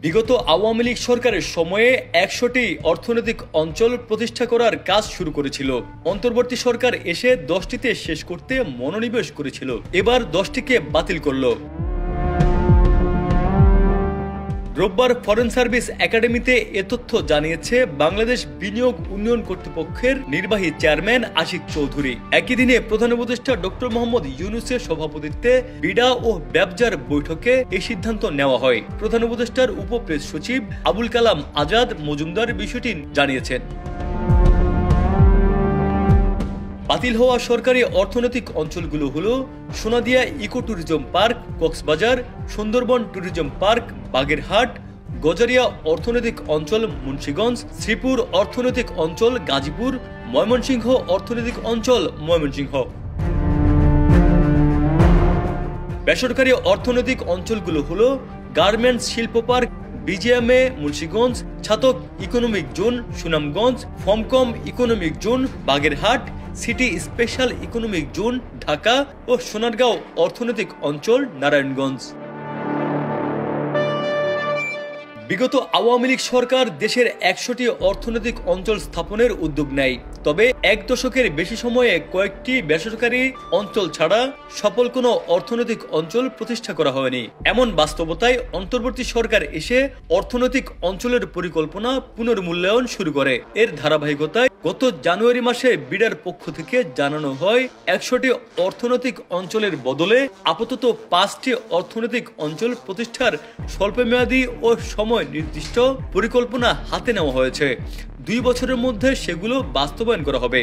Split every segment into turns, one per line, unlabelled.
বিগত আওয়ামী লীগ সরকারের সময়ে ১০০টি অর্থনৈতিক অঞ্চল প্রতিষ্ঠা করার কাজ শুরু করেছিল। অন্তর্বর্তী সরকার এসে ১০টিতে শেষ করতে মনোনিবেশ করেছিল, এবার ১০টিকে বাতিল করল। রোববার ফরেন সার্ভিস একাডেমিতে এ তথ্য জানিয়েছে বাংলাদেশ বিনিয়োগ উন্নয়ন কর্তৃপক্ষের নির্বাহী চেয়ারম্যান আশিক চৌধুরী। একই দিনে প্রধান উপদেষ্টা ডক্টর মোহাম্মদ ইউনূসের সভাপতিত্বে বিডা ও ব্যবজার বৈঠকে এই সিদ্ধান্ত নেওয়া হয়। প্রধান উপদেষ্টার উপপ্রেস সচিব আবুল কালাম আজাদ মজুমদার বিষয়টি জানিয়েছেন। বাতিল হওয়া সরকারি অর্থনৈতিক অঞ্চলগুলো হলো Sonadia eco tourism park Cox's Bazar, Sundarban tourism park Bagerhat, Gazaria অর্থনৈতিক অঞ্চল মুন্সিগঞ্জ, শ্রীপুর অর্থনৈতিক অঞ্চল গাজীপুর, ময়মনসিংহ অর্থনৈতিক অঞ্চল ময়মনসিংহ। বেসরকারি অর্থনৈতিক অঞ্চলগুলো হলো গার্মেন্টস শিল্প park BGMEA Munshiganj, Chhatak economic zone Sunamganj, Famkam economic zone Bagerhat, city special economic zone Dhaka ও সোনারগাঁও অর্থনৈতিক অঞ্চল নারায়ণগঞ্জ। বিগত আওয়ামী লীগ সরকার দেশের ১০০টি অর্থনৈতিক অঞ্চল স্থাপনের উদ্যোগ নেয়, তবে এক দশকের বেশি সময়ে কয়েকটি বেসরকারি অঞ্চল ছাড়া সফল কোনো অর্থনৈতিক অঞ্চল প্রতিষ্ঠা করা হয়নি। এমন বাস্তবতায় অন্তর্বর্তী সরকার এসে অর্থনৈতিক অঞ্চলের পরিকল্পনা পুনর্মূল্যায়ন শুরু করে। এর ধারাবাহিকতায় গত জানুয়ারি মাসে বিডার পক্ষ থেকে জানানো হয় ১০০টি অর্থনৈতিক অঞ্চলের বদলে আপাতত ৫টি অর্থনৈতিক অঞ্চল প্রতিষ্ঠার স্বল্পমেয়াদী ও সময় নির্দিষ্ট পরিকল্পনা হাতে নেওয়া হয়েছে। ২ বছরের মধ্যে সেগুলো বাস্তবায়ন করা হবে।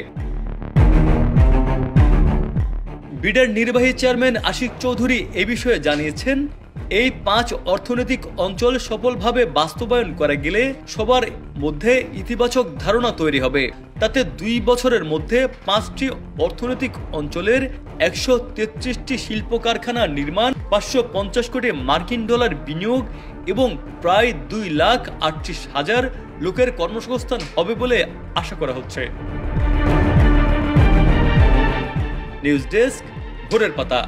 বিডার নির্বাহী চেয়ারম্যান আশিক চৌধুরী এ বিষয়ে জানিয়েছেন, এই ৫ অর্থনৈতিক অঞ্চল সফলভাবে বাস্তবায়ন করা গেলে সবার মধ্যে ইতিবাচক ধারণা তৈরি হবে। তাতে ২ বছরের মধ্যে ৫টি অর্থনৈতিক অঞ্চলের ১৩৩টি শিল্প কারখানা নির্মাণ, ৫৫০ কোটি মার্কিন ডলার বিনিয়োগ এবং প্রায় ২,৩৮,০০০ লোকের কর্মসংস্থান হবে বলে আশা করা হচ্ছে। নিউজ ডেস্ক, ভোরের পাতা।